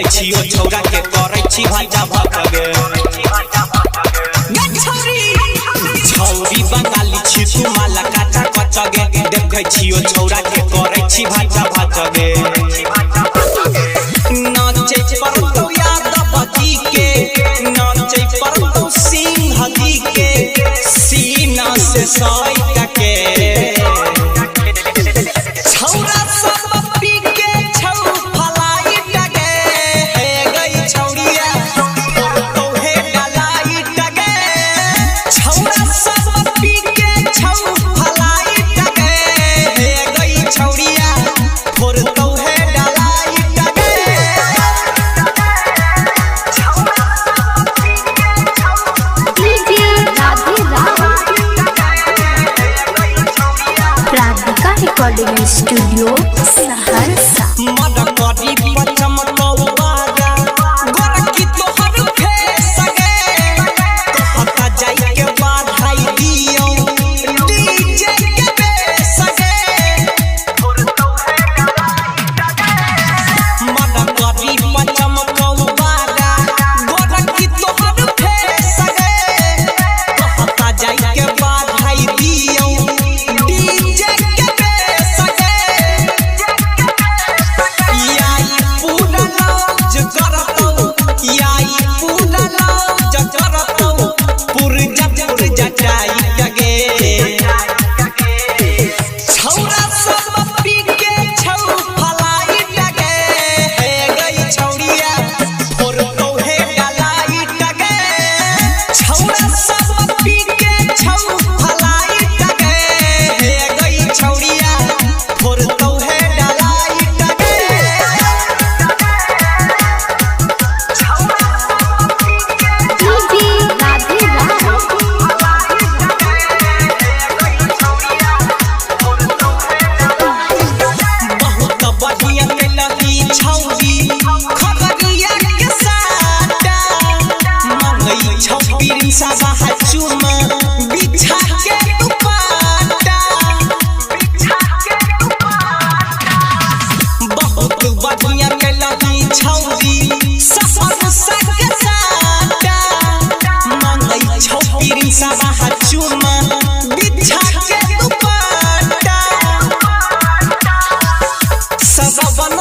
देखै छी ओ छौरा के करै छी भाजा भटगे छौरी बंगाली छी तू माला काचा कचगे देखै छी ओ छौरा के करै छी भाजा भटगे नाचे परतो यादव जी के नाचे परतो सिंह जी के सीना से साई के छौरा सब पी के छौ फलाई टगे हे गई छौरिया तो हे डलाई टगे छौरा सब पी के छौ फलाई टगे हे गई छौरिया तो हे डलाई टगे रिकॉर्डिंग स्टूडियो सहरसा मदकरी पचम कौवारा गोरकी तोहर फेस गे कहता जाई के बाधाई दियो डीजे के बेस गे मदकरी पचम कौवारा गोरकी तोहर फेस गे कहता जाई के बाधाई दियो डीजे बिछा के दुपट्टा बहुत बढ़िया कैलही छौरी सफर सके साटा मंगई छौरी सभा चुमा बिछा के दुपट्टा सब